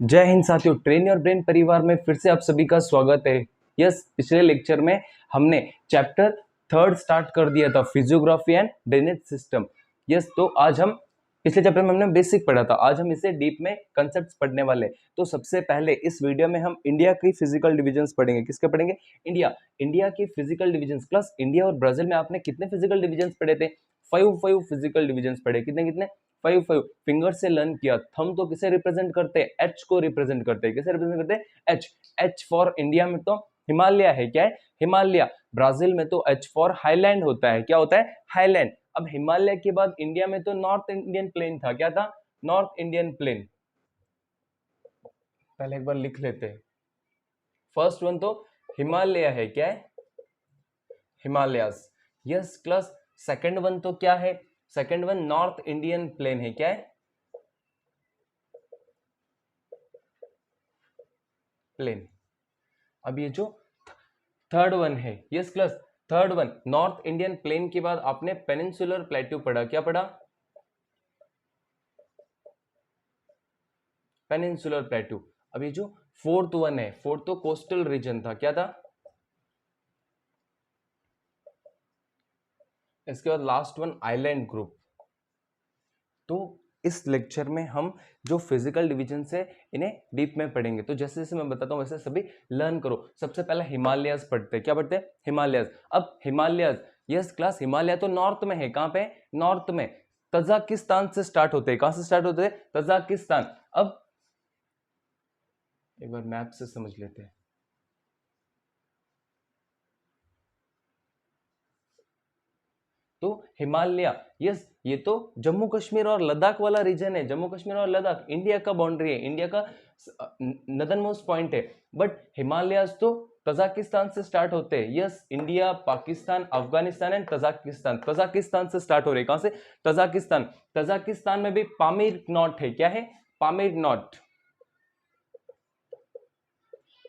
जय हिंद साथियों, train your brain परिवार में फिर से आप सभी का स्वागत है। यस, पिछले लेक्चर में हमने चैप्टर 3 स्टार्ट कर दिया था, physiography and drainage system. Yes, तो आज हम पिछले चैप्टर में हमने बेसिक पढ़ा था, आज हम इसे डीप में कंसेप्ट्स पढ़ने वाले। तो सबसे पहले इस वीडियो में हम इंडिया की फिजिकल डिविजन्स पढ़ेंगे। किसके पढ़ेंगे? इंडिया की फिजिकल डिविजन्स। प्लस इंडिया और ब्राजील में आपने कितने फिजिकल डिविजन्स पढ़े थे? 5 फिजिकल डिविजन्स पढ़े। कितने कितने? 5 फिंगर से लर्न किया। थंब तो किसे रिप्रेजेंट करते हैं? एच को रिप्रेजेंट करते हैं। किसे रिप्रेजेंट करते हैं? एच। एच फॉर इंडिया में तो हिमालय है। क्या है? हिमालय। ब्राजील में तो एच फॉर हाईलैंड होता है। क्या होता है? हाईलैंड। अब हिमालय के बाद इंडिया में तो नॉर्थ इंडियन प्लेन था। क्या था? North Indian plane. पहले एक बार लिख लेते हैं। फर्स्ट वन तो हिमालय है। क्या है? Himalayas. Yes. Plus second one तो क्या है? Second one north Indian plane है। क्या है? प्लेन। अब ये जो थर्ड वन है, yes plus third one north Indian plane के बाद आपने पेनिनसुलर प्लेट्यू पढ़ा। क्या पढ़ा? Peninsular plateau. अब ये जो फोर्थ वन है, फोर्थ तो कोस्टल रीजन था। क्या था? इसके बाद लास्ट वन आइलैंड ग्रुप। तो इस लेक्चर में हम जो फिजिकल डिवीजन है इन्हें डीप में पढ़ेंगे। तो जैसे जैसे मैं बताता हूं वैसे सभी लर्न करो। सबसे पहले हिमालयस पढ़ते हैं। क्या पढ़ते हैं? हिमालयस। अब हिमालयस, यस क्लास, हिमालय तो नॉर्थ में है। कहां पे? नॉर्थ में। तजाकिस्तान से स्टार्ट होते हैं। कहां से स्टार्ट होते हैं? तजाकिस्तान। अब एक बार मैप से समझ लेते हैं। तो हिमालय, यस, ये तो जम्मू कश्मीर और लद्दाख वाला रीजन है। जम्मू कश्मीर और लद्दाख इंडिया का बाउंड्री है, इंडिया का नदन मोस्ट पॉइंट है। बट हिमालयाज तो तजाकिस्तान से स्टार्ट होते हैं। Yes, India, Pakistan, Afghanistan and Tajikistan. Tajikistan से स्टार्ट हो रहे। कहां से? तजाकिस्तान। तजाकिस्तान में भी पामीर नॉट है। क्या है? पामीर नॉट।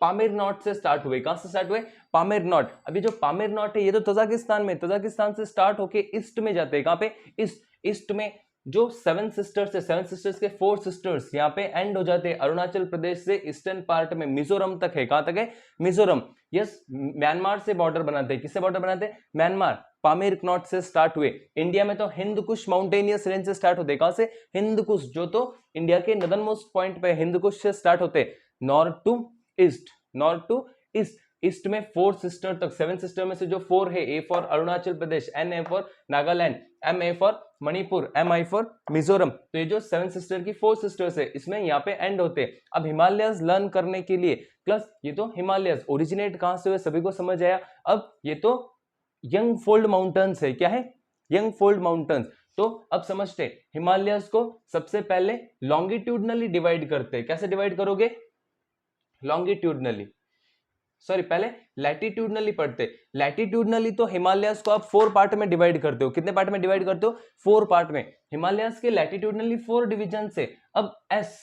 पामीर नॉट से स्टार्ट हुए। कहां से स्टार्ट हुए? पामीर नॉट। अभी जो पामीर नॉट है ये तो तजाकिस्तान में, तजाकिस्तान से स्टार्ट होके ईस्ट में जाते हैं। कहां पे? ईस्ट। ईस्ट में जो सेवन सिस्टर्स है, सेवन सिस्टर्स के 4 सिस्टर्स यहाँ पे एंड हो जाते हैं। अरुणाचल प्रदेश से ईस्टर्न पार्ट में मिजोरम तक है। कहां तक है? मिजोरम। यस, म्यांमार से बॉर्डर बनाते हैं। किससे बॉर्डर बनाते हैं? म्यांमार। पामीर नॉट से स्टार्ट हुए। इंडिया में तो हिंद कुश माउंटेनियस रेंज से स्टार्ट होते हैं। कहां से? हिंद कुश, जो तो इंडिया के नदन मोस्ट पॉइंट पे हिंद कुश से स्टार्ट होते हैं। North to east, north to east. East में 4 सिस्टर तक, 7 सिस्टर में से जो 4 है, A for Arunachal Pradesh, N A for Nagaland, M A for Manipur, M I for Mizoram. तो ये जो 7 सिस्टर की 4 सिस्टर्स है इसमें यहाँ पे एंड होते हैं। अब हिमालयस लर्न करने के लिए, प्लस ये तो हिमालयस ओरिजिनेट कहां से हुए सभी को समझ आया। अब ये तो यंग फोल्ड माउंटेन्स है। क्या है? Young fold mountains. तो अब समझते हिमालयस को सबसे पहले लॉन्गिट्यूडनली डिवाइड करते हैं। कैसे डिवाइड करोगे? लॉन्गिट्यूडनली, सॉरी पहले लैटिट्यूडनली पढ़ते। लैटिट्यूडनली तो हिमालयस को आप 4 पार्ट में डिवाइड करते हो। कितने पार्ट में डिवाइड करते हो? 4 पार्ट में। हिमालयस के लैटिट्यूडनली 4 डिवीजन से। अब एस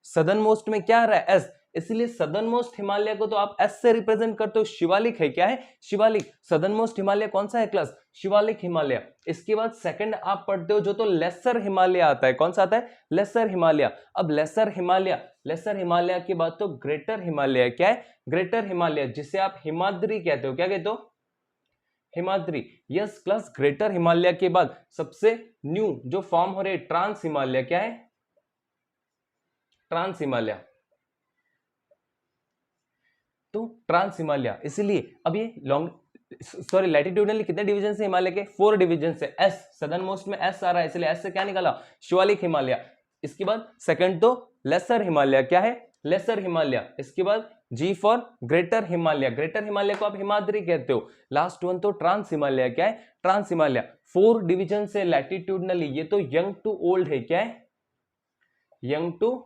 सदर्न मोस्ट में क्या आ रहा है? एस, इसलिए सदर्न मोस्ट हिमालय को तो आप एस से रिप्रेजेंट करते हो। शिवालिक है। क्या है? शिवालिक। सदर्न मोस्ट हिमालय कौन सा है क्लास? शिवालिक हिमालय। इसके बाद सेकंड आप पढ़ते हो जो तो लेसर हिमालय आता है। कौन सा आता है? लेसर हिमालय। अब लेसर हिमालय, लेसर हिमालय के बाद तो ग्रेटर हिमालय। क्या है? ग्रेटर हिमालय, जिसे आप हिमाद्री कहते हो। क्या कहते हो? Himadri. Yes plus greater Himalaya के बाद सबसे न्यू जो फॉर्म हो रहे ट्रांस हिमालय। क्या है? ट्रांस हिमालय। तो ट्रांस हिमालय, इसलिए अब ये लॉन्ग, सॉरी लैटिट्यूडनली कितने डिवीजन है हिमालय के? 4 डिवीजन है। एस सदर्न मोस्ट में एस आ रहा है, इसलिए एस से क्या निकाला? शिवालिक हिमालय। इसके बाद सेकंड तो लेसर हिमालय। क्या है? लेसर हिमालय। इसके बाद G for greater Himalaya. Greater Himalaya को आप हिमाद्री कहते हो। लास्ट वन तो ट्रांस हिमालय। क्या है? ट्रांस हिमालय। 4 डिवीजन से लैटिट्यूडनली। ये तो यंग टू ओल्ड है। क्या है? Young to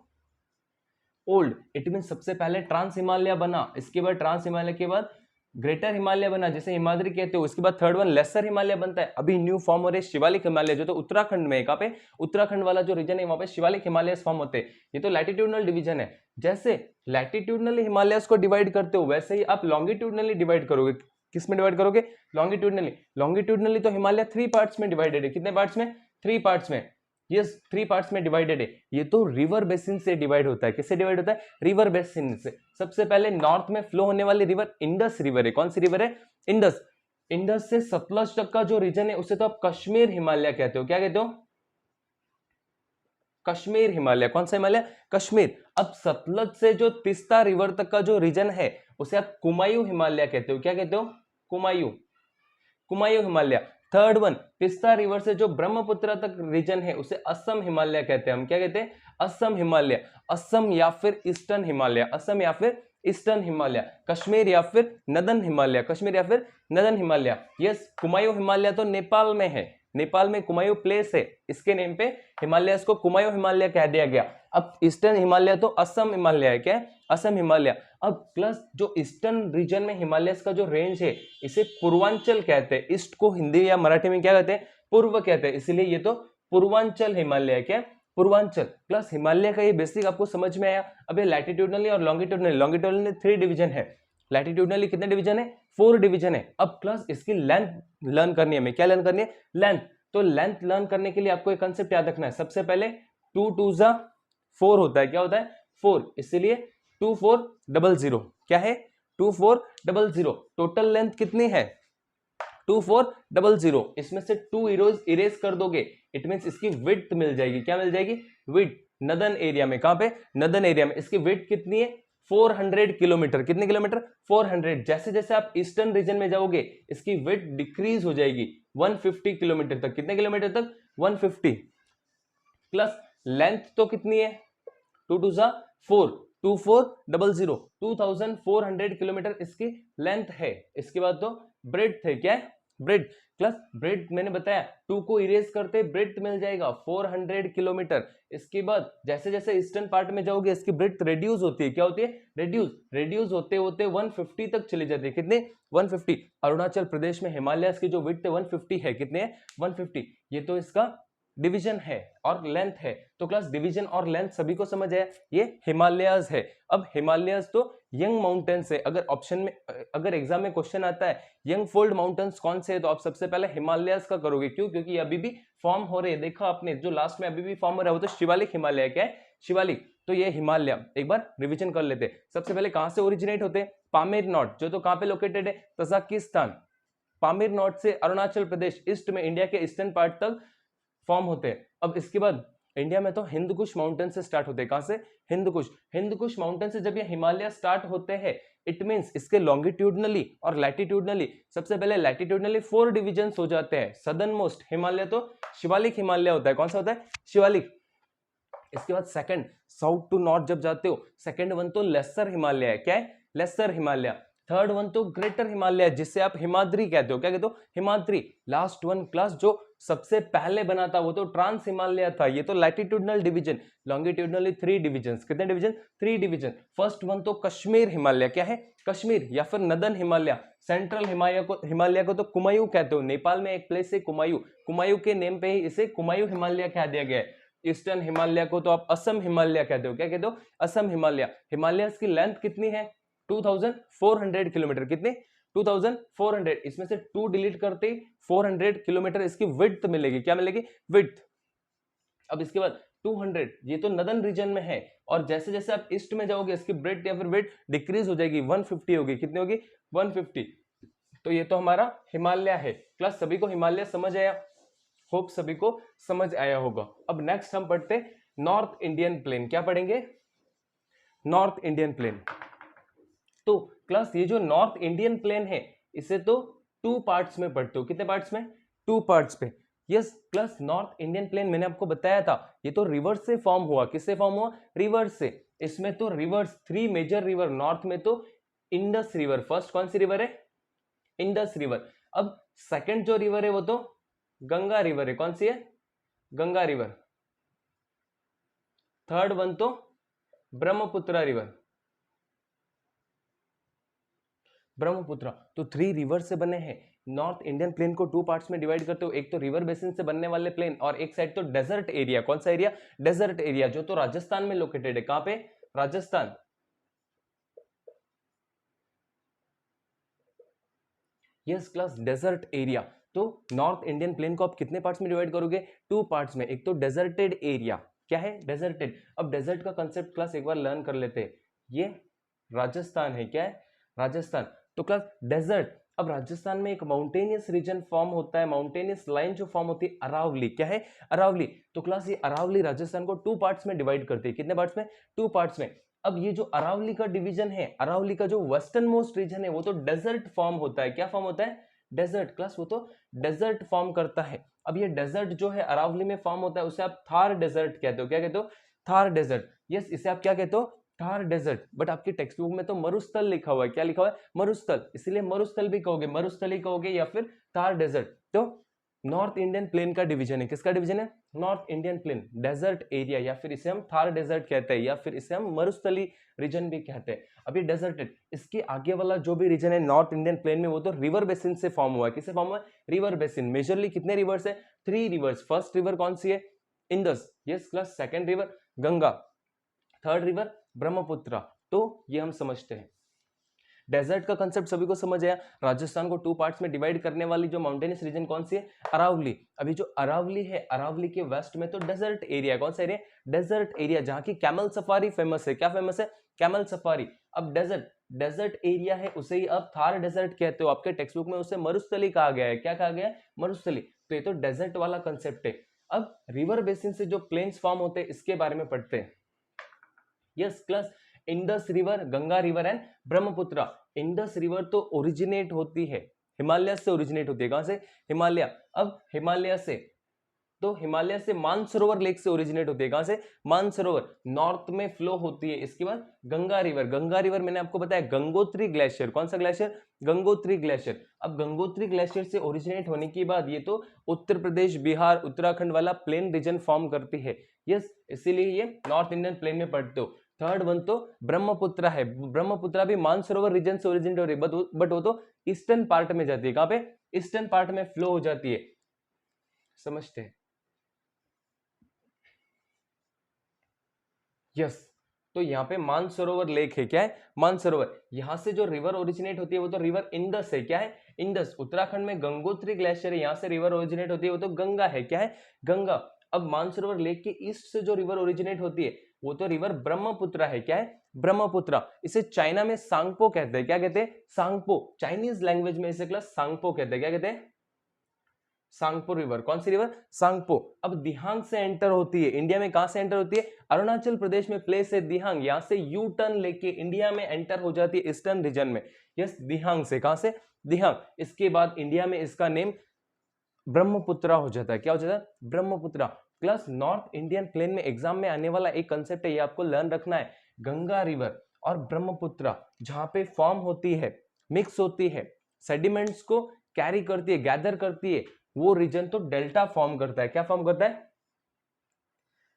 old. It mean सबसे पहले ट्रांस हिमालय बना, इसके बाद ट्रांस हिमालय के बाद ग्रेटर हिमालय बना जिसे हिमाद्री कहते हो। इसके बाद थर्ड वन लेसर हिमालय बनता है। अभी न्यू फॉर्म हो रहे शिवालिक हिमालय, जो तो उत्तराखंड में है। कहां पे? उत्तराखंड वाला जो रीजन है वहां पे शिवालिक हिमालय फॉर्म होते हैं। ये तो लैटिट्यूडनल डिवीजन है। जैसे लैटिट्यूडनली हिमालय को डिवाइड करते हो वैसे ही आप लॉन्गिट्यूडनली डिवाइड करोगे। किस में डिवाइड करोगे? लॉन्गिट्यूडनली। लॉन्गिट्यूडनली तो हिमालय 3 पार्ट्स में डिवाइडेड है। कितने पार्ट्स में? 3 पार्ट्स में। यस 3 पार्ट्स में डिवाइडेड है। ये तो रिवर बेसिन से डिवाइड होता है। किससे डिवाइड होता है? रिवर बेसिन से। सबसे पहले नॉर्थ में फ्लो होने वाली रिवर इंडस रिवर है। कौन सी रिवर है? इंडस। इंडस से सतलज तक का जो रीजन है उसे तो आप कश्मीर हिमालय कहते हो। क्या कहते हो? कश्मीर हिमालय। कौन सा हिमालय? कश्मीर। अब सतलज से जो तिस्ता रिवर तक का जो रीजन है उसे आप कुमायूं हिमालय कहते हो। क्या कहते हो? Kumaon. Kumaon Himalaya. Third one, Teesta river से जो ब्रह्मपुत्र तक रीजन है उसे असम हिमालय कहते हैं। हम क्या कहते हैं? असम हिमालय। असम या फिर ईस्टर्न हिमालय। असम या फिर ईस्टर्न हिमालय। कश्मीर या फिर नदन हिमालय। कश्मीर या फिर नदन हिमालय। यस, कुमायूं हिमालय तो नेपाल में है। नेपाल में कुमायूं प्लेस है, इसके नेम पे हिमालय को कुमायूं हिमालय कह दिया गया। अब ईस्टर्न हिमालय तो असम हिमालय है। क्या है? असम हिमालय। अब प्लस जो ईस्टर्न रीजन में हिमालय का जो रेंज है इसे पूर्वांचल कहते हैं। ईस्ट को हिंदी या मराठी में क्या कहते हैं? पूर्व कहते हैं, इसलिए ये तो पूर्वांचल हिमालय है। क्या? पूर्वांचल। प्लस हिमालय का ये बेसिक आपको समझ में आया। अब ये लैटिट्यूडनली और लॉन्गिट्यूडनली, लॉन्गिट्यूडनली 3 डिवीजन है, लैटिट्यूडनली कितने डिवीजन है? 4 डिवीजन है। अब प्लस इसकी लेंथ लर्न करनी है हमें। क्या लर्न करनी है? लेंथ। तो लेंथ लर्न करने के लिए आपको एक कंसेप्ट याद रखना है। सबसे पहले 2 2 जा 4 होता है। क्या होता है? 4। इसलिए 2400। क्या है? 2400। टोटल लेंथ कितनी है? 2400। इसमें से 2 इरेज कर दोगे, इट मींस इसकी विड्थ मिल जाएगी। क्या मिल जाएगी? विड्थ। नदन एरिया में। कहां पे? नदन एरिया में। इसकी विड्थ कितनी है? 400 किलोमीटर। कितने किलोमीटर? 400। जैसे जैसे आप ईस्टर्न रीजन में जाओगे इसकी विड्थ डिक्रीज हो जाएगी 150 किलोमीटर तक। कितने किलोमीटर तक? 150। प्लस लेंथ तो कितनी है? 2 2 जा 4, 2400, 2400 किलोमीटर इसकी लेंथ है। इसके बाद तो ब्रेड्थ है। क्या है? ब्रेड्थ। प्लस ब्रेड्थ मैंने बताया 2 को इरेज करते ब्रेड्थ मिल जाएगा 400 किलोमीटर। इसके बाद जैसे जैसे ईस्टर्न पार्ट में जाओगे इसकी ब्रेड्थ रिड्यूस होती है। क्या होती है? रिड्यूस होते होते 150 तक चली जाती है। कितने? 150। अरुणाचल प्रदेश में हिमालय की जो विड्थ है 150 है। कितने है? 150। ये तो इसका डिवीजन है और लेंथ है। तो क्लास डिवीजन और लेंथ सभी को समझ आया। ये हिमालयस है। अब हिमालयस तो यंग माउंटेन्स है। अगर ऑप्शन में, अगर एग्जाम में क्वेश्चन आता है यंग फोल्ड माउंटेन्स कौन से है, तो आप सबसे पहले हिमालयस का करोगे। क्यों? क्योंकि अभी भी फॉर्म हो रहे हैं। देखा आपने जो लास्ट में अभी भी फॉर्म हो रहा है वो तो शिवालिक हिमालय। क्या है? शिवालिक। तो ये हिमालय एक बार रिविजन कर लेते। सबसे पहले कहां से ओरिजिनेट होते? पामीर नॉट, जो तो कहां पे लोकेटेड है? तजाकिस्तान। पामीर नॉट से अरुणाचल प्रदेश ईस्ट में इंडिया के ईस्टर्न पार्ट तक फॉर्म होते हैं। अब इसके बाद इंडिया में तो हिंदकुश माउंटेन से स्टार्ट होते हैं। कहां से? हिंदकुश। हिंदकुश माउंटेन से जब ये हिमालय स्टार्ट होते हैं इट मींस इसके लॉन्गिट्यूडनली और लैटिट्यूडनली, सबसे पहले लैटिट्यूडनली 4 डिविजन्स हो जाते हैं। सदर्न मोस्ट हिमालय तो शिवालिक हिमालय होता है। कौन सा होता है? शिवालिक। इसके बाद सेकंड, साउथ टू नॉर्थ जब जाते हो सेकंड वन तो लेसर हिमालय है। क्या है? लेसर हिमालय। थर्ड वन तो ग्रेटर हिमालय जिसे आप हिमाद्री कहते हो। क्या कहते हो? हिमाद्री। लास्ट वन क्लास जो सबसे पहले बना था वो तो ट्रांस हिमालय था। ये तो लैटिट्यूडनल डिवीजन। Longitudinally 3 division. कितने डिवीजन? 3 डिवीजन। फर्स्ट वन तो कश्मीर हिमालय। क्या है? कश्मीर या फिर नदन हिमालय। सेंट्रल हिमालय को तो कुमायूं कहते हो। नेपाल में एक प्लेस है कुमायूं। कुमायूं के नेम पे ही इसे कुमायूं हिमालय कह दिया गया है। ईस्टर्न हिमालय को तो आप असम हिमालय कहते हो। क्या कहते हो? असम हिमालय। हिमालय की लेंथ कितनी है? 2400 किलोमीटर। कितने? 2400। इसमें से 2 डिलीट करते 400 किलोमीटर इसकी विड्थ मिलेगी। क्या मिलेगी? विड्थ। अब इसके बाद 200, ये तो नदन रीजन में है। और जैसे जैसे आप ईस्ट में जाओगे इसकी ब्रेड्थ या फिर विड्थ डिक्रीज हो जाएगी 150 होगी। कितनी होगी? 150। तो ये तो हमारा हिमालय है। क्लास सभी को हिमालय समझ आया? होप सभी को समझ आया होगा। अब नेक्स्ट हम पढ़ते नॉर्थ इंडियन प्लेन। क्या पढ़ेंगे? North Indian plane. तो क्लास ये जो नॉर्थ इंडियन प्लेन है इसे तो 2 पार्ट्स में पढ़ते हो। कितने पार्ट्स में? 2 पार्ट्स पे। Yes class north Indian plane मैंने आपको बताया था ये तो रिवर से फॉर्म हुआ। किससे फॉर्म हुआ? रिवर से। इसमें तो रिवर्स 3 मेजर रिवर। नॉर्थ में तो इंडस रिवर। फर्स्ट कौन सी रिवर है? Indus river. अब सेकंड जो रिवर है वो तो गंगा रिवर है। कौन सी है? गंगा रिवर। थर्ड वन तो ब्रह्मपुत्र रिवर। ब्रह्मपुत्र। तो 3 रिवर से बने हैं। नॉर्थ इंडियन प्लेन को 2 पार्ट्स में डिवाइड करते हो। एक तो रिवर बेसिन से बनने वाले प्लेन और एक साइड तो डेजर्ट एरिया। कौन सा एरिया? डेजर्ट एरिया, जो तो राजस्थान में लोकेटेड है। कहां पे? Rajasthan. Yes class desert area. तो नॉर्थ इंडियन प्लेन को आप कितने पार्ट्स में डिवाइड करोगे? 2 पार्ट्स में। एक तो डेजर्टेड एरिया, क्या है? डेजर्टेड। अब डेजर्ट का कंसेप्ट क्लास एक बार लर्न कर लेते हैं। ये राजस्थान है, क्या है? राजस्थान। तो क्लास डेजर्ट, अब राजस्थान में एक माउंटेनियस रीजन फॉर्म होता है, माउंटेनियस लाइन जो फॉर्म होती है अरावली, क्या है? अरावली। तो क्लास ये अरावली राजस्थान को 2 पार्ट्स में डिवाइड करती है। कितने पार्ट्स में? 2 पार्ट्स में। अब ये जो अरावली का डिवीजन है, अरावली का जो वेस्टर्न मोस्ट रीजन है वो तो डेजर्ट फॉर्म होता है। क्या फॉर्म होता है? डेजर्ट। क्लास वो तो डेजर्ट फॉर्म करता है। अब ये डेजर्ट जो है अरावली में फॉर्म होता है, उसे आप थार डेजर्ट कहते हो। क्या कहते हो? थार डेजर्ट। यस, इसे आप क्या कहते हो? थार डेजर्ट। बट आपकी टेक्स्ट बुक में तो मरुस्थल लिखा हुआ है। क्या लिखा हुआ है? मरुस्थल। इसलिए मरुस्थल भी कहोगे, मरुस्थल ही कहोगे या फिर थार डेजर्ट। तो नॉर्थ इंडियन प्लेन का डिवीजन है। किसका डिवीजन है? North Indian plain, desert area, या फिर इसे हम थार डेजर्ट कहते हैं, या फिर इसे हम मरुस्थली रीजन भी कहते हैं। अब ये डेजर्टेड, इसके आगे वाला जो भी रीजन है नॉर्थ इंडियन प्लेन में, वो तो रिवर बेसिन से फॉर्म हुआ है। किससे फॉर्म हुआ है? River basin. मेजरली कितने रिवर्स है? 3 रिवर्स। फर्स्ट रिवर कौन सी है? Indus. Yes class. Second river Ganga. Third river Brahmaputra. तो ये हम समझते हैं। डेजर्ट का कंसेप्ट सभी को समझ आया। राजस्थान को 2 पार्ट्स में डिवाइड करने वाली जो माउंटेनियस रीजन कौन सी है? अरावली। अभी जो अरावली है, अरावली के वेस्ट में तो डेजर्ट एरिया। कौन सा एरिया? डेजर्ट एरिया, जहां की कैमल सफारी फेमस है। क्या फेमस है? Camel safari. अब डेजर्ट एरिया है, उसे ही अब थार डेजर्ट कहते हो। आपके टेक्स्ट बुक में उसे मरुस्थली कहा गया है। क्या कहा गया है? मरुस्थली। तो ये तो डेजर्ट वाला कंसेप्ट है। अब रिवर बेसिन से जो प्लेन्स फॉर्म होते हैं, इसके बारे में पढ़ते हैं। Yes class. Indus river, Ganga river and Brahmaputra. Indus river तो ओरिजिनेट होती है हिमालय से, ओरिजिनेट होती है। कहां से? हिमालय। अब हिमालय से, तो हिमालय से मानसरोवर लेक से ओरिजिनेट होती है। कहां से? मानसरोवर। नॉर्थ में फ्लो होती है। इसके बाद गंगा रिवर। गंगा रिवर मैंने आपको बताया गंगोत्री ग्लेशियर। कौन सा ग्लेशियर? गंगोत्री ग्लेशियर। अब गंगोत्री ग्लेशियर से ओरिजिनेट होने के बाद ये तो उत्तर प्रदेश, बिहार, उत्तराखंड वाला प्लेन रीजन फॉर्म करती है। यस, इसीलिए ये नॉर्थ इंडियन प्लेन में पढ़ते हो। थर्ड वन तो ब्रह्मपुत्र है। ब्रह्मपुत्र भी मानसरोवर रीजन से ओरिजिनेट हो रही है, बट वो तो ईस्टर्न पार्ट में जाती है। कहां पे? ईस्टर्न पार्ट में फ्लो हो जाती है। समझते हैं? यस। तो यहाँ पे मानसरोवर लेक है। क्या है? मानसरोवर। यहां से जो रिवर ओरिजिनेट होती है वो तो रिवर इंडस है। क्या है? इंडस। उत्तराखंड में गंगोत्री ग्लेशियर है, यहां से रिवर ओरिजिनेट होती है, वो तो गंगा है। क्या है? गंगा। अब मानसरोवर लेक के ईस्ट से जो रिवर ओरिजिनेट होती है वो तो रिवर ब्रह्मपुत्र है। क्या है? ब्रह्मपुत्र। इसे चाइना में सांगपो कहते हैं। क्या कहते हैं? सांगपो। चाइनीज लैंग्वेज में इसे क्लास सांगपो कहते हैं। क्या कहते हैं? सांगपो रिवर। कौन सी रिवर? सांगपो। अब दिहांग से एंटर होती है इंडिया में। कहां से एंटर होती है? अरुणाचल प्रदेश में प्लेस है दिहांग। यहां से यू टर्न लेके इंडिया में एंटर हो जाती है ईस्टर्न रीजन में। यस, दिहांग से। कहां से? दिहांग। इसके बाद इंडिया में इसका नेम ब्रह्मपुत्र हो जाता है। क्या हो जाता है? Brahmaputra. Plus north Indian plane में एग्जाम में आने वाला एक कंसेप्ट है, ये आपको लर्न रखना है। गंगा रिवर और ब्रह्मपुत्र जहां पे फॉर्म होती है, मिक्स होती है, सेडिमेंट्स को कैरी करती है, गैदर करती है, वो रीजन तो डेल्टा फॉर्म करता है। क्या फॉर्म करता है?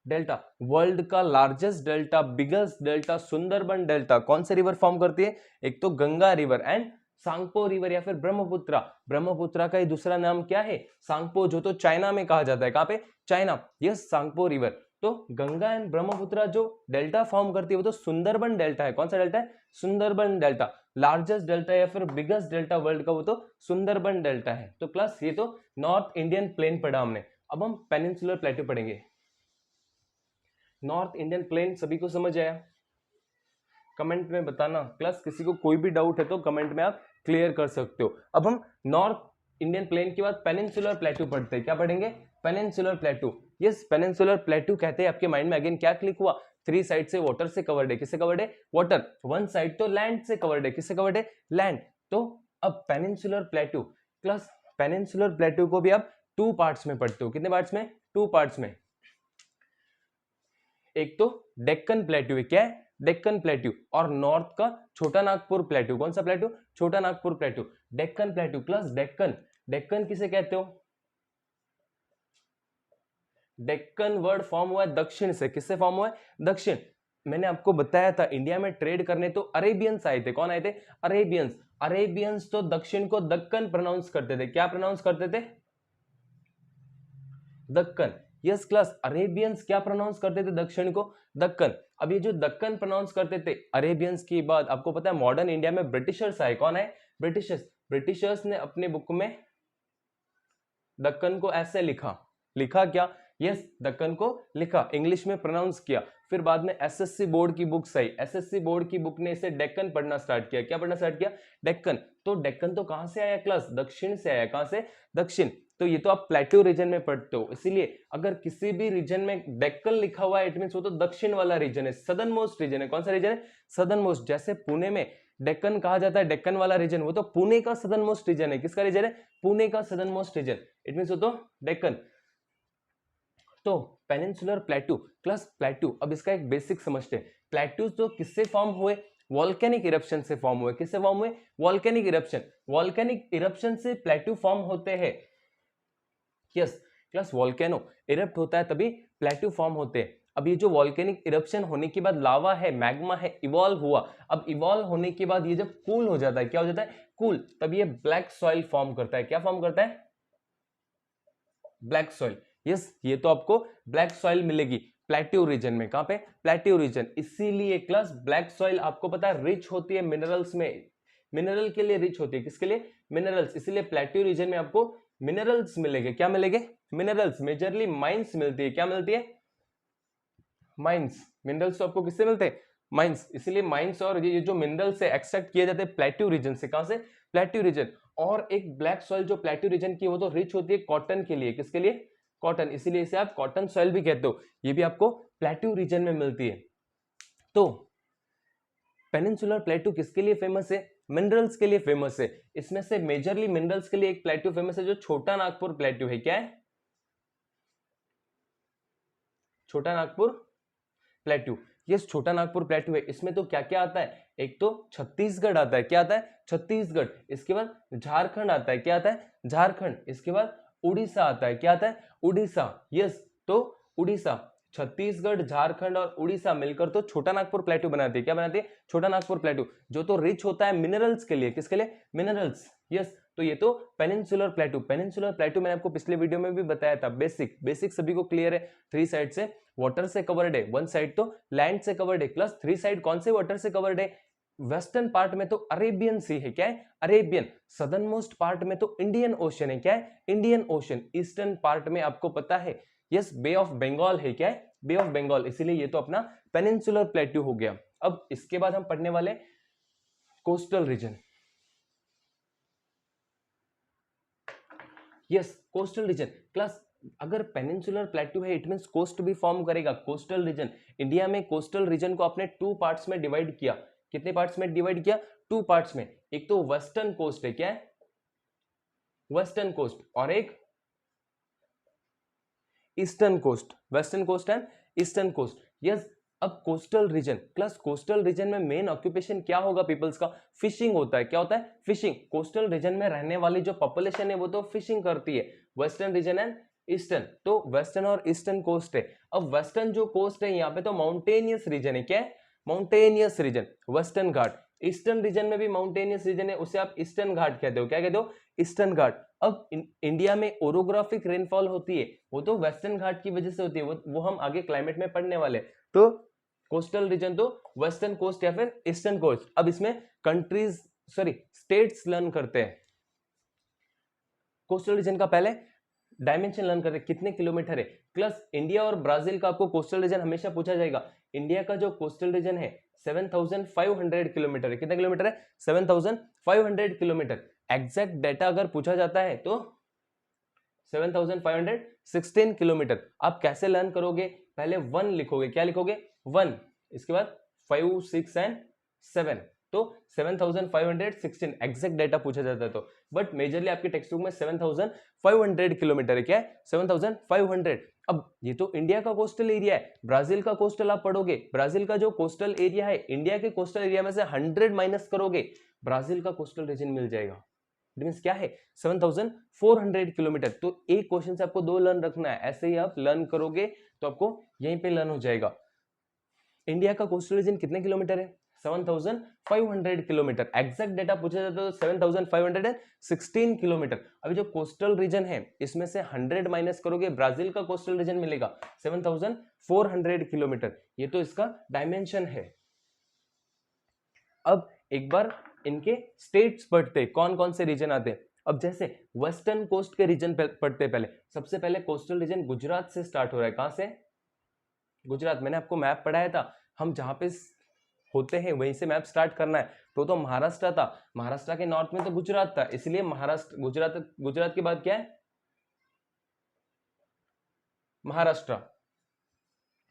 डेल्टा। वर्ल्ड का largest delta, biggest delta, Sundarban delta कौन से रिवर फॉर्म करती है? एक तो Ganga river and Tsangpo river या फिर ब्रह्मपुत्र। ब्रह्मपुत्र का ही दूसरा नाम क्या है? सांगपो, जो तो चाइना में कहा जाता है। कहां पे? चाइना। Yes, Tsangpo river. तो गंगा एंड ब्रह्मपुत्र जो डेल्टा फॉर्म करती है वो तो सुंदरबन डेल्टा है। कौन सा डेल्टा है? सुंदरबन डेल्टा। लार्जेस्ट डेल्टा या फिर बिगेस्ट डेल्टा वर्ल्ड का वो तो सुंदरबन डेल्टा है। तो प्लस ये तो नॉर्थ इंडियन प्लेन पढ़ा हमने। अब हम पेनिनसुलर प्लेटो पढ़ेंगे। नॉर्थ इंडियन प्लेन सभी को समझ आया? कमेंट में बताना। प्लस किसी को कोई भी डाउट है तो कमेंट में आप क्लियर कर सकते हो। अब हम नॉर्थ इंडियन प्लेन के बाद पेनिनसुलर प्लेटू पढ़ते हैं। क्या पढ़ेंगे? पेनिनसुलर प्लेटू। यस, पेनिनसुलर प्लेटू कहते हैं। आपके माइंड में अगेन क्या क्लिक हुआ? 3 साइड से वाटर से कवर्ड है। किससे कवर्ड है? वाटर। 1 साइड तो लैंड से कवर्ड है। किससे कवर्ड है? लैंड। तो अब पेनिनसुलर प्लेटू, प्लस पेनिनसुलर प्लेटू को भी आप 2 पार्ट्स में पढ़ते हो। कितने पार्ट्स में? 2 पार्ट्स में। एक तो डेक्कन प्लेट्यू है। क्या है? डेक्कन प्लेट्यू। और नॉर्थ का छोटा नागपुर प्लेट्यू। कौन सा प्लेट्यू? छोटा Nagpur plateau. Deccan plateau plus Deccan. Deccan किसे कहते हो? डेक्कन वर्ड फॉर्म हुआ है दक्षिण से। किससे फॉर्म हुआ है? दक्षिण। मैंने आपको बताया था इंडिया में ट्रेड करने तो अरेबियंस आए थे। कौन आए थे? अरेबियंस। अरेबियंस तो दक्षिण को दक्कन प्रोनाउंस करते थे। क्या प्रोनाउंस करते थे? दक्कन। Yes class. अरेबियंस क्या प्रोनाउंस करते थे दक्षिण को? दक्कन। अब ये जो दक्कन प्रोनाउंस करते थे अरेबियंस की बात, आपको पता है मॉडर्न इंडिया में ब्रिटिशर्स आए। कौन आए? ब्रिटिशर्स। ब्रिटिशर्स ने अपने बुक में दक्कन को ऐसे लिखा, लिखा क्या, यस दक्कन को लिखा, इंग्लिश में प्रोनाउंस किया। फिर बाद में एसएससी बोर्ड की बुक्स आई, एसएससी बोर्ड की बुक ने इसे डेक्कन पढ़ना स्टार्ट किया। क्या पढ़ना स्टार्ट किया, डेक्कन। तो डेक्कन तो कहां से आया क्लास, दक्षिण से आया। कहां से, दक्षिण। तो ये तो आप प्लेट्यू रीजन में पढ़ते हो, इसीलिए अगर किसी भी रीजन में डेक्कन लिखा हुआ है इट मींस वो तो दक्षिण वाला रीजन है, सदर्न मोस्ट रीजन है। कौन सा रीजन है, सदर्न मोस्ट। जैसे पुणे में डेक्कन कहा जाता है, डेक्कन वाला रीजन, वो तो पुणे का सदर्न मोस्ट रीजन है। किसका रीजन है, पुणे का southernmost region, it means वो तो डेक्कन। तो पेनिनसुलर प्लेट्यू, क्लास प्लेट्यू, अब इसका एक बेसिक समझते हैं। प्लेट्यूज तो किससे फॉर्म हुए, वॉल्केनिक इरप्शन से फॉर्म हुए। किससे फॉर्म हुए, वॉल्केनिक इरप्शन। वॉल्केनिक इरप्शन से प्लेट्यू फॉर्म होते हैं। यस क्लास, वॉल्केनो इरप्ट होता है तभी प्लेट्यू फॉर्म होते हैं। अब ये जो वॉल्केनिक इरप्शन होने के बाद लावा है, मैग्मा है, इवॉल्व हुआ। अब इवॉल्व होने के बाद ये जब कूल हो जाता है, क्या हो जाता है, कूल, तब ये ब्लैक सॉइल फॉर्म करता है। क्या फॉर्म करता है, ब्लैक सॉइल। यस, ये तो आपको ब्लैक सॉइल मिलेगी प्लेट्यू रीजन में। कहां पे, प्लेट्यू रीजन। इसीलिए क्लास ब्लैक सॉइल आपको पता है रिच होती है मिनरल्स में, मिनरल के लिए रिच होती है। किसके लिए, मिनरल्स। इसीलिए प्लेट्यू रीजन में आपको मिनरल्स मिलेंगे। क्या मिलेंगे, मिनरल्स। मेजरली माइंस मिलती है। क्या मिलती है, माइंस। मिनरल्स तो आपको किससे मिलते हैं, माइंस। इसीलिए माइंस और ये जो मिनरल्स है एक्सट्रैक्ट किए जाते हैं प्लेट्यू रीजन से। कहां से, प्लेट्यू रीजन। और एक ब्लैक सॉइल जो प्लेट्यू रीजन की वो तो रिच होती है कॉटन के लिए। किसके लिए, कॉटन। इसीलिए इसे आप कॉटन सॉइल भी कहते हो। ये भी आपको प्लेट्यू रीजन में मिलती है। तो पेनिनसुलर प्लेट्यू किसके लिए फेमस है, मिनरल्स के लिए फेमस है। इसमें से मेजरली मिनरल्स के लिए एक प्लेट्यू फेमस है जो छोटा नागपुर प्लेट्यू है। क्या है, छोटा नागपुर प्लेट्यू। ये छोटा नागपुर प्लेट्यू है। इसमें तो क्या क्या आता है, एक तो छत्तीसगढ़ आता है। क्या आता है, छत्तीसगढ़। इसके बाद झारखंड आता है। क्या आता है, झारखंड। इसके बाद उड़ीसा आता है। क्या आता है, उड़ीसा। यस, तो उड़ीसा, छत्तीसगढ़, झारखंड और उड़ीसा मिलकर तो छोटा नागपुर प्लेट्यू बनाती है। क्या बनाती है, छोटा नागपुर प्लेट्यू, जो तो रिच होता है मिनरल्स के लिए। किसके लिए, मिनरल्स। यस, तो ये तो पेनिनसुलर प्लेट्यू। पेनिनसुलर प्लेट्यू मैंने आपको पिछले वीडियो में भी बताया था। बेसिक बेसिक सभी को क्लियर है। 3 साइड से वाटर से कवर्ड है, 1 साइड तो लैंड से कवर्ड है। प्लस 3 साइड कौन से वाटर से कवर्ड है, वेस्टर्न पार्ट में तो अरेबियन सी है। क्या है, अरेबियन। सदर्न मोस्ट पार्ट में तो इंडियन ओशन है। क्या है, इंडियन ओशन। ईस्टर्न पार्ट में आपको पता है, यस, बे ऑफ बंगाल है। क्या है, बे ऑफ बंगाल। इसीलिए ये तो अपना पेनिनसुलर प्लेट्यू हो गया। अब इसके बाद हम पढ़ने वाले coastal region. Yes, coastal region. Class अगर पेनिनसुलर प्लेट्यू है इट मींस कोस्ट भी फॉर्म करेगा। कोस्टल रीजन, इंडिया में कोस्टल रीजन को आपने 2 पार्ट्स में डिवाइड किया। कितने पार्ट्स में डिवाइड किया, 2 पार्ट्स में। एक तो वेस्टर्न कोस्ट है। क्या है, वेस्टर्न कोस्ट। और एक eastern coast. Western coast and eastern coast. Yes, अब coastal region, class coastal region में मेन ऑक्यूपेशन क्या होगा पीपल्स का, फिशिंग होता है। क्या होता है, फिशिंग। कोस्टल रीजन में रहने वाली जो पॉपुलेशन है वो तो फिशिंग करती है। वेस्टर्न रीजन एंड ईस्टर्न, तो वेस्टर्न और ईस्टर्न कोस्ट है। अब वेस्टर्न जो कोस्ट है यहाँ पे तो माउंटेनियस रीजन है। क्या है, माउंटेनियस रीजन, वेस्टर्न घाट। ईस्टर्न रीजन में भी माउंटेनियस रीजन है, उसे आप ईस्टर्न घाट कहते हो। क्या कहते हो, ईस्टर्न घाट। अब इंडिया में ओरोग्राफिक रेनफॉल होती है वो तो वेस्टर्न घाट की वजह से होती है। वो हम आगे क्लाइमेट में पढ़ने वाले। तो कोस्टल रीजन तो वेस्टर्न कोस्ट या फिर ईस्टर्न कोस्ट। अब इसमें कंट्रीज स्टेट्स लर्न करते हैं। कोस्टल रीजन का पहले डायमेंशन लर्न करते हैं, कितने किलोमीटर है। प्लस इंडिया और ब्राजील का आपको कोस्टल रीजन हमेशा पूछा जाएगा। इंडिया का जो कोस्टल रीजन है 7500 किलोमीटर है। कितना किलोमीटर है, 7500 किलोमीटर। एग्जैक्ट डेटा अगर पूछा जाता है तो 7516 किलोमीटर। आप कैसे लर्न करोगे, पहले 1 लिखोगे। क्या लिखोगे, 1। इसके बाद 5, 6 एंड 7, तो 7516 एग्जैक्ट डेटा पूछा जाता है। तो बट मेजरली आपके टेक्स्ट बुक में 7500 किलोमीटर है। क्या है, 7500। अब ये तो इंडिया का कोस्टल एरिया है। ब्राजील का कोस्टल आप पढ़ोगे, ब्राजील का जो कोस्टल एरिया है इंडिया के कोस्टल एरिया में से 100 माइनस करोगे, ब्राजील का कोस्टल रीजन मिल जाएगा। मींस क्या है, 7400 किलोमीटर। तो एक क्वेश्चन से आपको 2 लर्न रखना है। ऐसे ही आप लर्न करोगे तो आपको यहीं पे लर्न हो जाएगा। इंडिया का कोस्टल रीजन कितने किलोमीटर है, 7500 किलोमीटर। एग्जैक्ट डेटा पूछा जाता है तो 7516 किलोमीटर। अभी जो कोस्टल रीजन है इसमें से 100 माइनस करोगे, ब्राजील का कोस्टल रीजन मिलेगा 7400 किलोमीटर। ये तो इसका डायमेंशन है। अब एक बार इनके स्टेट्स पढ़ते, कौन कौन से रीजन आते हैं। अब जैसे वेस्टर्न कोस्ट के रीजन पढ़ते पहले, सबसे पहले कोस्टल रीजन गुजरात से स्टार्ट हो रहा है। कहां से? गुजरात। मैंने आपको मैप पढ़ाया था, हम जहां पे होते हैं वहीं से मैप स्टार्ट करना है। तो महाराष्ट्र था, महाराष्ट्र के नॉर्थ में तो गुजरात था, इसलिए महाराष्ट्र गुजरात के बाद क्या है? महाराष्ट्र।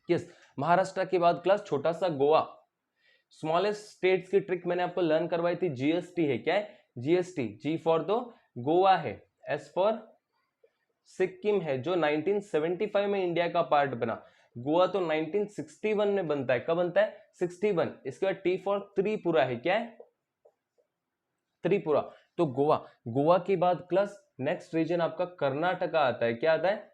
यस, महाराष्ट्र के बाद क्लास छोटा सा गोवा। स्मॉलेस्ट स्टेट्स की ट्रिक मैंने आपको लर्न करवाई थी, जीएसटी है। क्या है? जीएसटी। जी फॉर दो गोवा है, एस फॉर सिक्किम है, जो 1975 में इंडिया का पार्ट बना। गोवा तो 1961 में बनता है। कब बनता है? 61। इसके बाद टी फॉर त्रिपुरा है। क्या है? त्रिपुरा। तो गोवा, गोवा के बाद क्लास नेक्स्ट रीजन आपका कर्नाटका आता है। क्या आता है?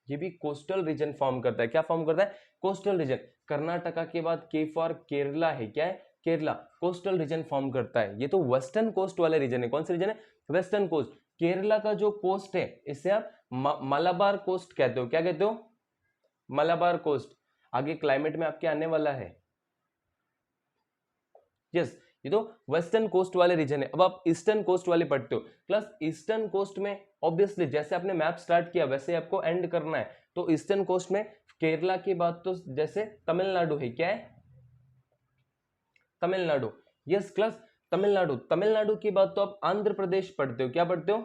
ये भी कोस्टल रीजन फॉर्म करता है। क्या फॉर्म करता है? Coastal region. कर्नाटका के बाद के फॉर केरला है। क्या है? केरला। कोस्टल रीजन फॉर्म करता है। ये तो वेस्टर्न कोस्ट वाले रीजन है। कौन से रीजन है? Western coast. केरला का जो कोस्ट है इसे आप मलाबार कोस्ट कहते हो। क्या कहते हो? मलाबार कोस्ट। आगे क्लाइमेट में आपके आने वाला है। यस, ये तो वेस्टर्न कोस्ट वाले रीजन है। अब आप ईस्टर्न कोस्ट वाले पढ़ते हो। प्लस ईस्टर्न कोस्ट में ऑब्वियसली जैसे आपने मैप स्टार्ट किया वैसे आपको एंड करना है। तो ईस्टर्न कोस्ट में केरला के बाद तो जैसे तमिलनाडु है। क्या है? तमिलनाडु। Yes class, Tamil Nadu. तमिलनाडु के बाद तो आप आंध्र प्रदेश पढ़ते हो। क्या पढ़ते हो?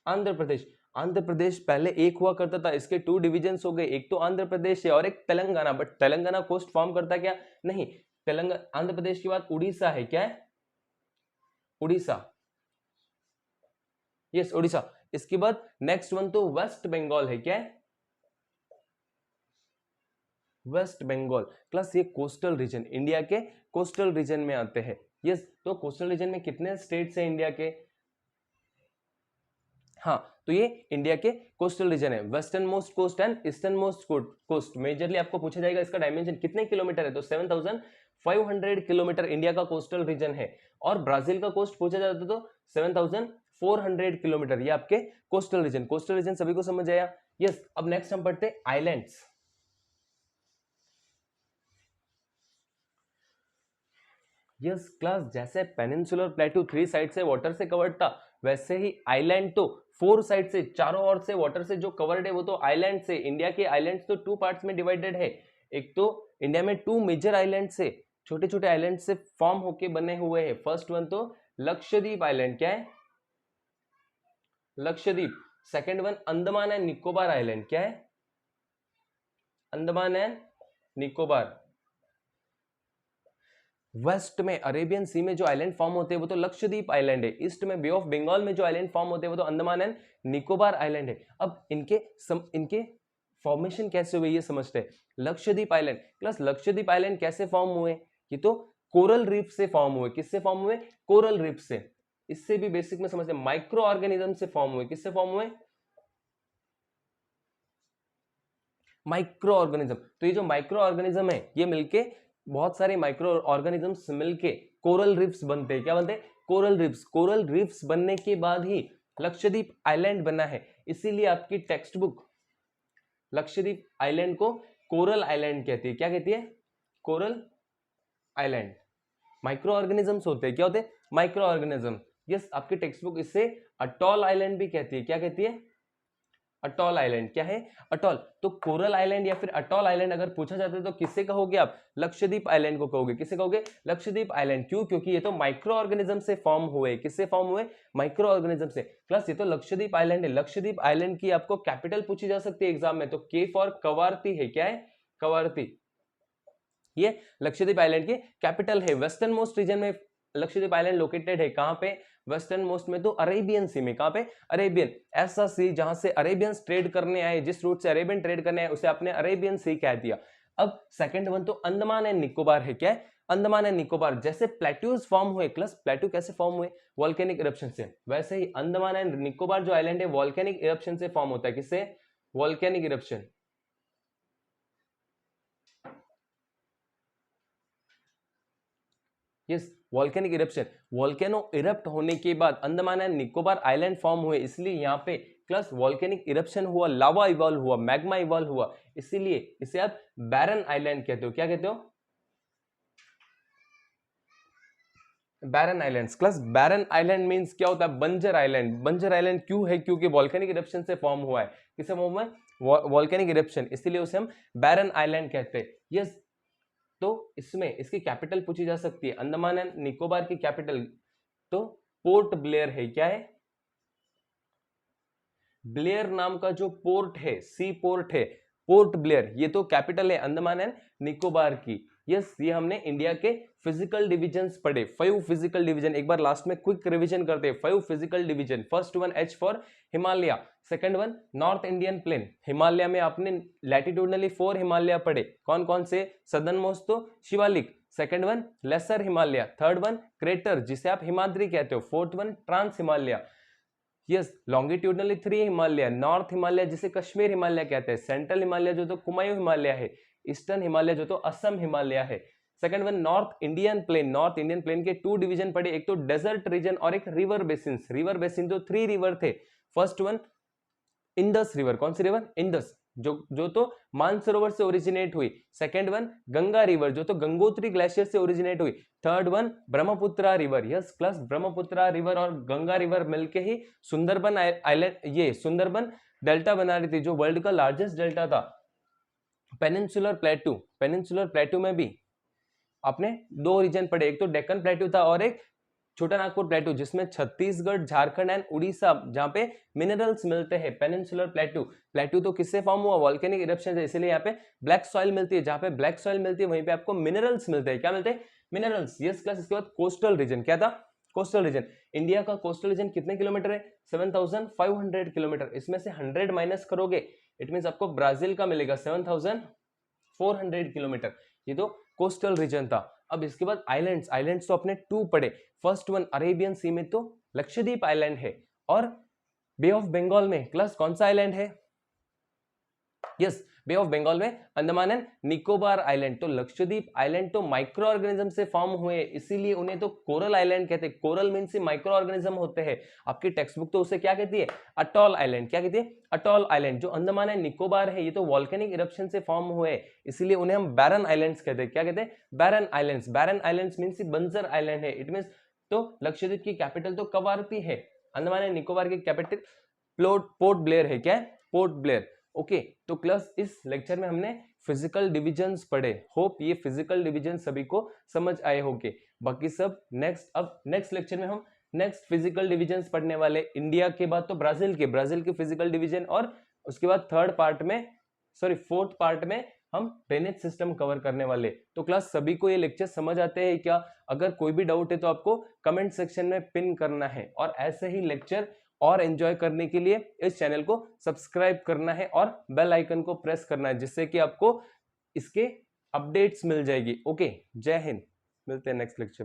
आंध्र प्रदेश। आंध्र प्रदेश पहले एक हुआ करता था, इसके 2 डिविजन्स हो गए, एक तो आंध्र प्रदेश है और एक Telangana. But Telangana coast form करता है क्या? नहीं। तेलंगाना, आंध्र प्रदेश के बाद उड़ीसा है। क्या है? उड़ीसा। यस, उड़ीसा। इसके बाद नेक्स्ट वन तो वेस्ट बंगाल है। क्या है? वेस्ट बंगाल। क्लास ये कोस्टल रीजन, इंडिया के कोस्टल रीजन में आते हैं। यस, तो कोस्टल रीजन में कितने स्टेट्स हैं इंडिया के? हाँ, तो ये इंडिया के कोस्टल रीजन है, westernmost coast and easternmost coast. Majorly आपको पूछा जाएगा इसका डायमेंशन कितने किलोमीटर है, तो 7500 किलोमीटर इंडिया का कोस्टल रीजन है। और ब्राजील का कोस्ट पूछा जाता तो 7400 किलोमीटर। ये आपके कोस्टल रीजन सभी को समझ आया? यस। अब नेक्स्ट हम पढ़ते हैं आइलैंड्स। यस क्लास, जैसे पेनिनसुलर प्लेटू 3 साइड से वाटर से कवर्ड था, वैसे ही आइलैंड तो 4 साइड से, चारों ओर से वाटर से जो कवर्ड है वो तो आइलैंड से। इंडिया के आइलैंड्स तो 2 पार्ट्स में डिवाइडेड है। एक तो इंडिया में 2 मेजर आइलैंड से, छोटे छोटे आइलैंड से फॉर्म होके बने हुए हैं। फर्स्ट वन तो लक्षद्वीप आइलैंड। क्या है? Lakshadweep. Second one Andaman and Nicobar island. क्या है? अंडमान एंड निकोबार। वेस्ट में अरेबियन सी में जो आइलैंड फॉर्म होते हैं वो तो लक्षद्वीप आइलैंड है। ईस्ट में बे ऑफ बंगाल में जो आइलैंड फॉर्म होते हैं वो तो अंडमान एंड निकोबार आइलैंड है। अब इनके फॉर्मेशन कैसे हुए ये समझते हैं। Lakshadweep island, plus Lakshadweep island कैसे फॉर्म हुए? ये तो कोरल रीफ से फॉर्म हुए। किससे फॉर्म हुए? कोरल रीफ से। इससे भी बेसिक में समझते हैं, माइक्रो ऑर्गेनिज्म से फॉर्म हुए। किससे फॉर्म हुए? Micro organism. तो ये जो माइक्रो ऑर्गेनिज्म है ये मिलके, बहुत सारे माइक्रो ऑर्गेनिजम्स मिलके कोरल रिफ्स बनते हैं। क्या बनते हैं? Coral riffs. कोरल रिफ्स बनने के बाद ही लक्षद्वीप आइलैंड बना है। इसीलिए आपकी टेक्स्ट बुक लक्षद्वीप आइलैंड को कोरल आइलैंड कहती है। क्या कहती है? Coral island. माइक्रो ऑर्गेनिजम्स होते हैं। क्या होते हैं? Micro organism. यस, आपकी टेक्स्ट बुक इससे अटॉल आइलैंड भी कहती है। क्या कहती है? Atoll island. क्या है? अटॉल। तो कोरल आइलैंड या फिर अटॉल आइलैंड अगर पूछा जाता है तो किससे कहोगे आप? लक्षद्वीप आइलैंड को कहोगे। किससे कहोगे? लक्षद्वीप आइलैंड। क्यों? क्योंकि ये तो माइक्रो ऑर्गेनिज्म से फॉर्म हुए। किससे फॉर्म हुए? माइक्रो ऑर्गेनिज्म से। प्लस ये तो लक्षद्वीप आइलैंड है। लक्षद्वीप आइलैंड की आपको कैपिटल पूछी जा सकती है एग्जाम में, तो के फॉर कवारती है। क्या है? कवारती। ये लक्षद्वीप आइलैंड की कैपिटल है। वेस्टर्न मोस्ट रीजन में लक्षद्वीप आइलैंड लोकेटेड है। कहां पे? वेस्टर्न मोस्ट में तो अरेबियन सी में। कहां पे? अरेबियन। ऐसा सी जहां से अरेबियंस ट्रेड करने आए, जिस रूट से अरेबियन ट्रेड करने आए उसे आपने अरेबियन सी कह दिया। अब सेकंड वन तो अंडमान एंड निकोबार है। क्या है? अंडमान एंड निकोबार। जैसे प्लेट्यूज फॉर्म हुए, क्लास प्लेट्यू कैसे फॉर्म हुए? वॉल्केनिक इरप्शन से। वैसे ही अंडमान एंड निकोबार जो आइलैंड है वॉल्केनिक इरप्शन से फॉर्म होता है। किससे? Volcanic eruption. Yes, volcanic eruption. Volcano erupt होने के बाद Andaman and Nicobar island form हुए, इसलिए यहाँ पे प्लस वॉल्केनिक इरप्शन हुआ, लावा इवॉल्व हुआ, मैग्मा इवॉल्व हुआ, इसीलिए इसे आप बैरन आइलैंड कहते हो। क्या कहते हो? बैरन आइलैंड्स। क्लास बैरन आइलैंड मींस क्या होता है? बंजर आइलैंड। बंजर आइलैंड क्यों है? क्योंकि वॉल्केनिक इरप्शन से फॉर्म हुआ है। किससे फॉर्म हुआ है? वॉल्केनिक इरप्शन, इसीलिए उसे हम बैरन आइलैंड कहते हैं। यस, तो इसमें इसकी कैपिटल पूछी जा सकती है। अंडमान एंड निकोबार की कैपिटल तो पोर्ट ब्लेयर है। क्या है? ब्लेयर नाम का जो पोर्ट है, सी पोर्ट है, पोर्ट ब्लेयर, ये तो कैपिटल है अंडमान एंड निकोबार की। यस, ये हमने इंडिया के फिजिकल डिविजन्स पढ़े, 5 फिजिकल डिवीजन। एक बार लास्ट में क्विक रिवीजन करते हैं। 5 physical division. First one H for Himalaya, second one north Indian plane. Himalaya में आपने लैटिट्यूडनली 4 हिमालय पढ़े। कौन कौन से? सदर्न मोस्ट तो Shivalik, second one lesser Himalaya, third one greater जिसे आप हिमाद्री कहते हो, fourth one trans Himalaya. Yes, longitudinally 3 Himalaya, north Himalaya जिसे कश्मीर हिमालय कहते हैं, सेंट्रल हिमालय जो तो कुमायूं हिमालय है, ईस्टर्न हिमालय जो तो असम हिमालय है। Second one north Indian plane. North Indian plane के 2 डिवीजन पड़े, एक तो डेजर्ट रीजन और एक रिवर बेसिन। रिवर बेसिन तो 3 रिवर थे। First one Indus river. कौन सी रिवर? इंडस, जो तो मानसरोवर से ओरिजिनेट हुई। सेकंड वन गंगा रिवर जो तो गंगोत्री ग्लेशियर से ओरिजिनेट हुई। Third one Brahmaputra river. Yes class, Brahmaputra river और गंगा रिवर मिलके ही सुंदरबन आइलैंड, ये सुंदरबन डेल्टा बना रही थी, जो वर्ल्ड का लार्जेस्ट डेल्टा था। पेनिनसुलर प्लेटू, पेनिनसुलर प्लेटू में भी आपने 2 रीजन पढ़े, एक तो डेक्कन प्लेटू था और एक छोटा नागपुर प्लेटू, जिसमें छत्तीसगढ़, झारखंड एंड उड़ीसा जहां पे मिनरल्स मिलते हैं। पेनिनसुलर प्लेटू। प्लेटू तो किससे फॉर्म हुआ? वॉल्केनिक इरप्शन से, इसीलिए यहाँ पे ब्लैक सॉइल मिलती है। जहां पे ब्लैक सॉइल मिलती है वहीं पे आपको मिनरल्स मिलते हैं। क्या मिलते हैं? मिनरल्स। यस क्लास, इसके बाद कोस्टल रीजन। क्या था? Coastal region. इंडिया का कोस्टल रीजन कितने किलोमीटर है? 7500 किलोमीटर। इसमें से 100 माइनस करोगे, इट मीन आपको ब्राजील का मिलेगा 7400 किलोमीटर। ये तो कोस्टल रीजन था। अब इसके बाद आइलैंड्स। आइलैंड्स तो अपने 2 पढ़े। फर्स्ट वन अरेबियन सी में तो लक्षद्वीप आइलैंड है, और बे ऑफ बंगाल में क्लास कौन सा आइलैंड है? यस, बे ऑफ बंगाल में अंडमान एंड निकोबार आइलैंड। तो लक्षद्वीप आइलैंड तो माइक्रो ऑर्गेनिज्म से फॉर्म हुए, इसीलिए उन्हें तो कोरल आइलैंड कहते हैं। कोरल मीन से माइक्रो ऑर्गेनिज्म होते हैं। आपकी टेक्स्ट बुक तो उसे क्या कहती है? Atoll island. क्या कहती है? Atoll island. जो अंडमान एंड निकोबार है, ये तो वॉल्केनिक इरप्शन से फॉर्म हुए, इसीलिए उन्हें हम बैरन आइलैंड्स कहते हैं। क्या कहते हैं? बैरन आइलैंड्स। बैरन आइलैंड्स मीन बंजर आइलैंड है। इट मीन तो लक्षद्वीप की कैपिटल तो कवारती है। अंडमान एंड निकोबार की कैपिटल पोर्ट ब्लेयर है। क्या है? Port Blair. ओके, तो क्लास इस लेक्चर में हमने फिजिकल डिविजन्स पढ़े। होप ये फिजिकल डिविजन सभी को समझ आए होंगे। बाकी सब नेक्स्ट लेक्चर में हम नेक्स्ट फिजिकल डिविजन्स पढ़ने वाले। इंडिया के बाद तो ब्राजील के फिजिकल डिवीजन, और उसके बाद फोर्थ पार्ट में हम ड्रेनेज सिस्टम कवर करने वाले। तो क्लास सभी को ये लेक्चर समझ आते हैं क्या? अगर कोई भी डाउट है तो आपको कमेंट सेक्शन में पिन करना है, और ऐसे ही लेक्चर और एंजॉय करने के लिए इस चैनल को सब्सक्राइब करना है और बेल आइकन को प्रेस करना है, जिससे कि आपको इसके अपडेट्स मिल जाएगी। ओके, जय हिंद। मिलते हैं नेक्स्ट लेक्चर में।